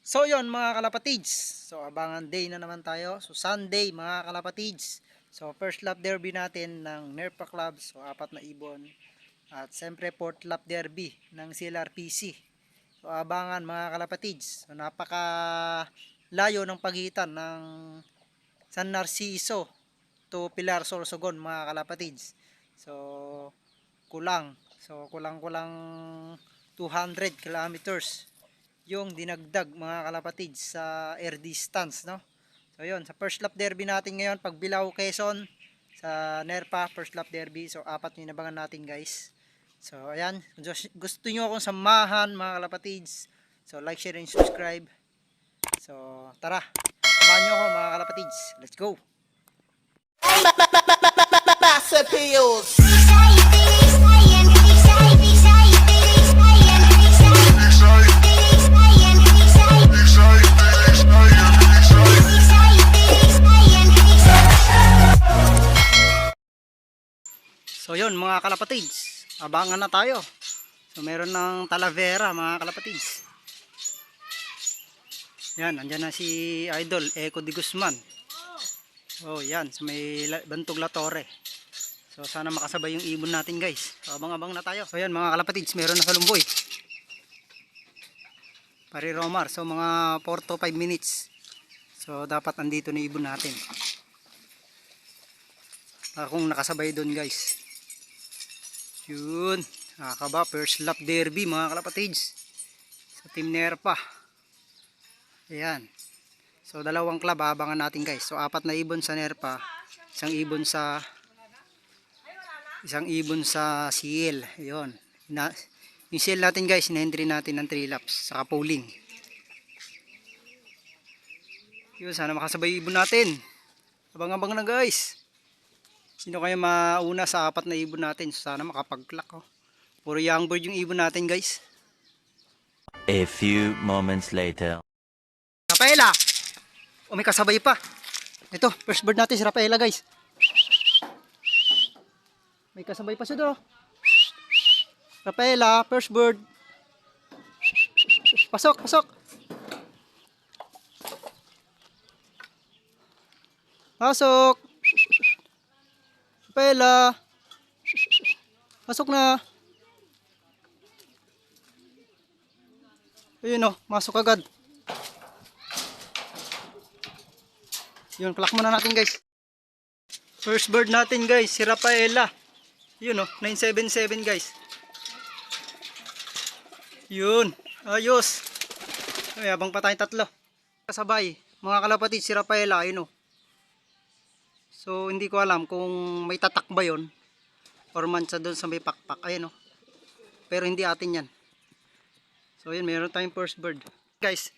So yon mga kalapatids. So abangan day na naman tayo. So Sunday mga kalapatids. So first lap derby natin ng Nerpa Club. So 4 na ibon. At siyempre fourth lap derby ng CLRPC. So abangan mga kalapatids. So napaka layo ng pagitan ng San Narciso to Pilar Sorsogon mga kalapatids. So kulang 200 kilometers yung dinagdag mga kalapatids sa air distance, no? So yun, sa first lap derby natin ngayon, Pagbilao, Quezon, sa Nerpa first lap derby. So 4 yung inabangan natin guys. So ayan, kung gusto nyo akong samahan mga kalapatids, so like, share, and subscribe. So tara, samahan nyo ako mga kalapatids. Let's go! So yun mga kalapatids, abangan na tayo. So meron ng Talavera mga kalapatids. Yan, andyan na si Idol Eco de Guzman. Oh yan, sa may Bantog La Torre. So sana makasabay yung ibon natin guys. So abang-abang na tayo. So yan mga kalapatids, meron na Kalumboy. Pari Romar, so mga 4 to 5 minutes. So dapat andito na ibon natin. Kung nakasabay doon guys. Yun, nakakaba, first lap derby mga kalapatids sa Team Nerpa. Ayan. So dalawang club abangan natin guys. So 4 na ibon sa Nerpa, isang ibon sa CL. Ayun. Yung CL natin guys, in-entry natin ng 3 laps saka polling. Yun, sana makasabay ibon natin. Abang-abang na guys. Sino kaya mauna sa 4 na ibon natin? So, sana makapag-clock. Oh. Puro young bird yung ibon natin guys. A few moments later. Rafaela! O may kasabay pa. Ito, first bird natin si Rafaela guys. May kasabay pa siya do. Rafaela, first bird. Pasok, pasok. Pasok. Rafaela. Pasok na. Ayun o, masok agad. Yun, clock muna natin guys. First bird natin guys, si Rafaela. Yun o, 977 guys. Yun, ayos. Ay, abang pa tayong 3. Kasabay, mga kalapatid, si Rafaela, ayun o. So, hindi ko alam kung may tatak ba yun or mansa doon sa may pakpak. Ayun o. Pero hindi atin yan. So, yun, mayroon tayong first bird. Guys,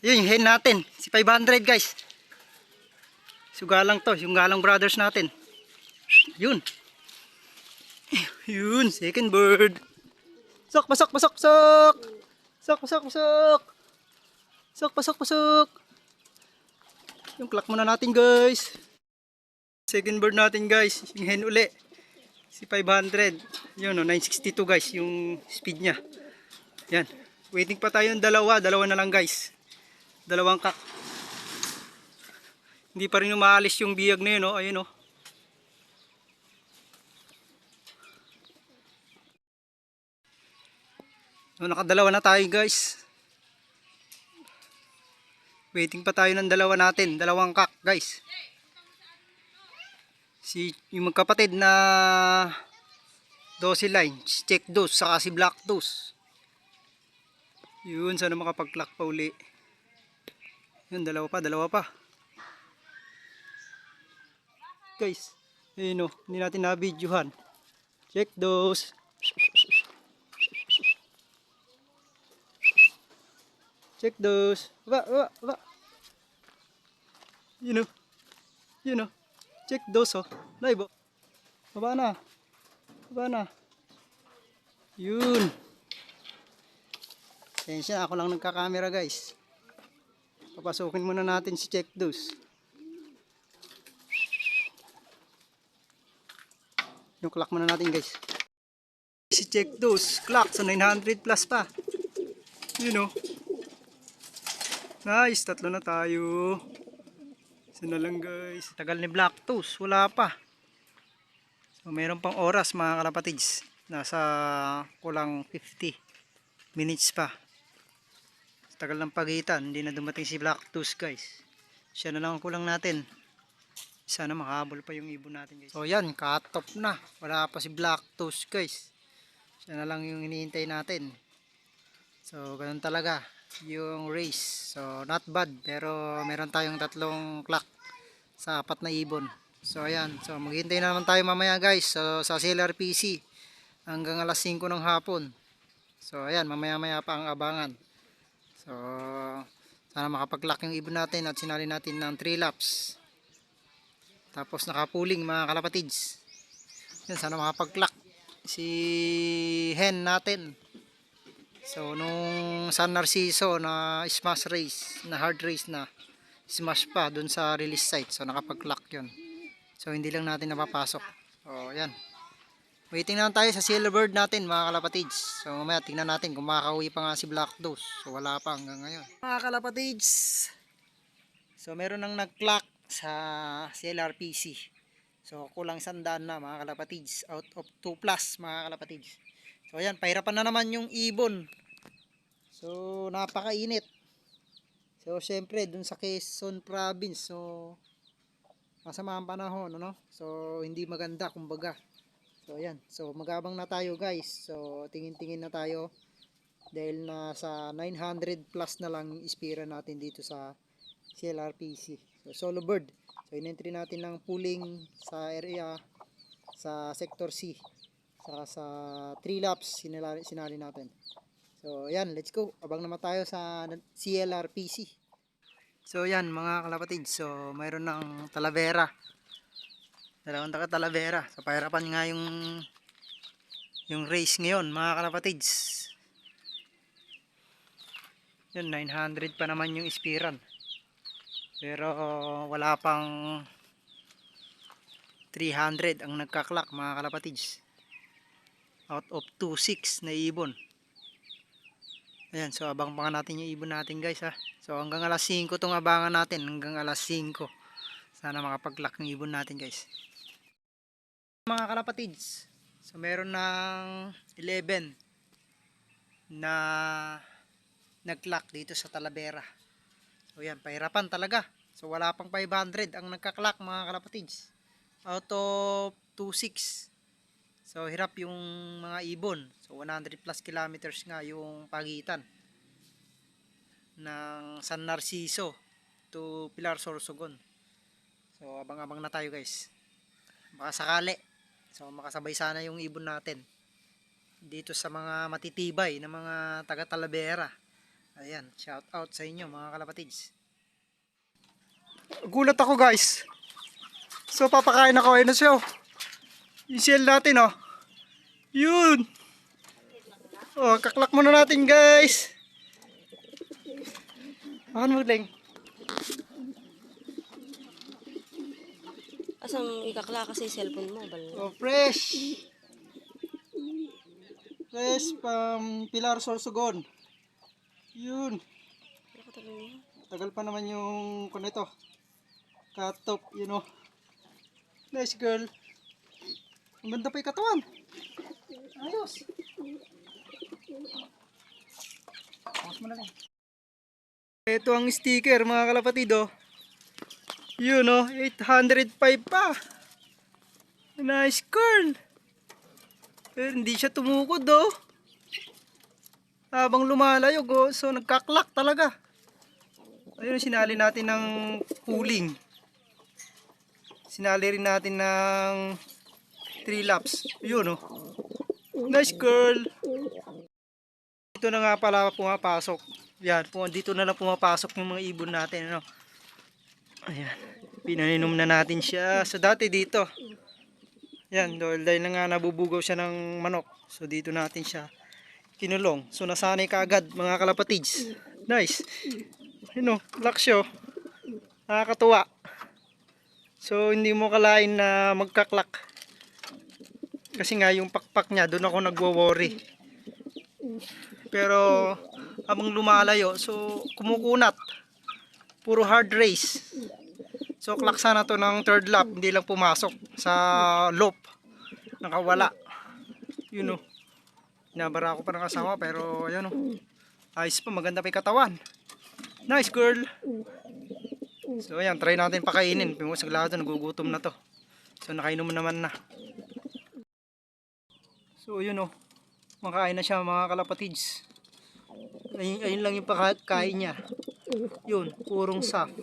yun, yung hen natin. Si 500 guys. So, galang to. Yung galang brothers natin. Yun. Yun, second bird. Pasok, pasok, pasok, pasok. Pasok, pasok, pasok. Pasok, pasok, pasok. Yung clock muna natin guys. Second bird natin guys, yung hen uli, si 500. Yun o, 962 guys yung speed nya. Yan, waiting pa tayo ng dalawa na lang guys. Dalawang kak. Hindi pa rin umaalis yung biyag na yun o, ayun o. So, nakadalawa na tayo guys. Waiting pa tayo ng dalawa natin, dalawang kak guys. Yung magkapatid na 12 line, si Check Dose, saka si Black Dose. Yun, sana makapag-clock pa uli. Yun, dalawa pa. Guys, yun o, hindi natin na-videohan. Check Dose. Check Dose. Ba. Yun o. Check Dose oh. Live oh. Baba na. Yun. Sensya, ako lang nagka-camera guys. Papasukin muna natin si Check Dose. Yung clock muna natin guys. Si Check Dose, clock so 900 plus pa. You know. Nice, tatlo na tayo. Isa na lang guys. Tagal ni Black Toast, wala pa. So meron pang oras mga kalapatids. Nasa kulang 50 minutes pa. Tagal ng pagitan, hindi na dumating si Black Toast guys. Siya na lang ang kulang natin. Sana makahabol pa yung ibon natin guys. So yan, cut off na. Wala pa si Black Toast guys. Siya na lang yung hinihintay natin. So ganun talaga yung race. So not bad, pero meron tayong tatlong clock sa apat na ibon. So ayan, so maghintay na naman tayo mamaya guys. So sa CLRPC hanggang alas 5 ng hapon. So ayan, mamaya-maya pa ang abangan. So sana makapag-lock yung ibon natin at sinali natin ng 3 laps. Tapos nakapuling mga kalapatids. Yan, sana makapag-lock si hen natin. So nung San Narciso na smash race, na hard race na, smash pa dun sa release site. So nakapag-lock yun. So hindi lang natin napapasok. So yan. Waiting na lang tayo sa silver bird natin mga kalapatids. So mamaya tingnan natin kung makakauwi pa nga si Black Dose. So wala pa hanggang ngayon. Mga kalapatids. So meron nang nag-clock sa CLRPC. So kulang 100 na mga kalapatids. Out of 2 plus mga kalapatids. So ayan, pahirapan na naman yung ibon. So napakainit. So syempre dun sa Quezon province, so masama ang panahon, ano? So hindi maganda kumbaga. So ayan, so magabang na tayo guys. So tingin-tingin na tayo dahil nasa 900 plus na lang ispira natin dito sa CLRPC. So solo bird. So in-entry natin ng pooling sa area sa sector C. Saka sa 3 laps sinali natin. So yan, let's go. Abang naman tayo sa CLRPC. So yan mga kalapatid. So mayroon ng Talavera. Dalawang taga Talavera. So pahirapan nga yung race ngayon mga kalapatids. Yun, 900 pa naman yung ispiran. Pero wala pang 300 ang nagkaklak mga kalapatids. Out of 2.6 na ibon. Ayan, so abang pa natin yung ibon natin guys ha. So hanggang alas 5 tong abangan natin. Hanggang alas 5. Sana makapag-lock ng ibon natin guys. Mga kalapatids. So meron ng 11 na nag-clock dito sa Talavera. So yan, pahirapan talaga. So wala pang 500 ang nagka-clock mga kalapatids. Out of 2.6. So hirap yung mga ibon. So 100 plus kilometers nga yung pagitan ng San Narciso to Pilar Sorsogon. So abang-abang na tayo guys. Baka sakali. So makasabay sana yung ibon natin dito sa mga matitibay na mga taga Talavera. Ayan, shout out sa inyo mga kalapatids. Gulat ako guys. So papakain ako. Ayun na siya. Yung shell natin oh. Yun. Oh, kaklak muna natin guys. Akan mo lang. Asam ikakla kasi cellphone mo bal. Oh, fresh. Fresh from Pilar Sorsogon. Yun. Tagal pa naman yung kunito. Cut top, you know. Nice girl. Ang ganda pa yung katawan. Ayos. Ayos mo na lang. Ito ang sticker mga kalapatid oh. Yun oh, 805 pa. Nice girl. Pero hindi siya tumukod oh. Habang lumalayog oh, so nagkaklak talaga. Ayun, sinali natin ng cooling. Sinali rin natin ng 3 laps. Yun oh. Nice girl. Dito na nga pala pumapasok. Yan, dito na lang pumapasok yung mga ibon natin. Ano? Ayan. Pinaninom na natin siya. So dati dito. Yan, dahil na nga nabubugaw siya ng manok. So dito natin siya kinulong. So nasanay ka agad mga kalapatids. Nice. Yun o, laksyo. Nakakatuwa. So hindi mo kalain na magkaklak. Kasi nga yung pakpak niya, doon ako nagwo-worry. Pero habang lumalayo, so kumukunat. puro hard race. So klaksa na to ng third lap, hindi lang pumasok sa loop. Nakawala. Yun o. Nabara ko pa ng asawa pero ayun o. Ayos pa, maganda pa yung katawan. Nice girl. So ayan, try natin pakainin. Saglado, nagugutom na to. So nakainom naman na. So yun o. Makain na siya mga kalapatids. Ayun lang yung pagkain niya. Yun, purong soft.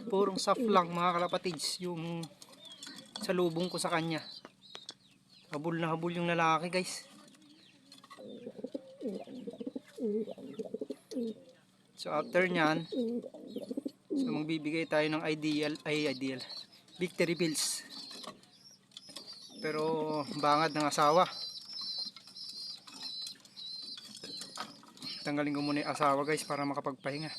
Purong soft lang mga kalapatids. Yung salubong ko sa kanya. Habol na habol yung lalaki guys. So after nyan, so magbibigay tayo ng ideal victory pills. Pero bangad ng asawa. Tanggalin ko muna yung asawa guys para makapagpahinga.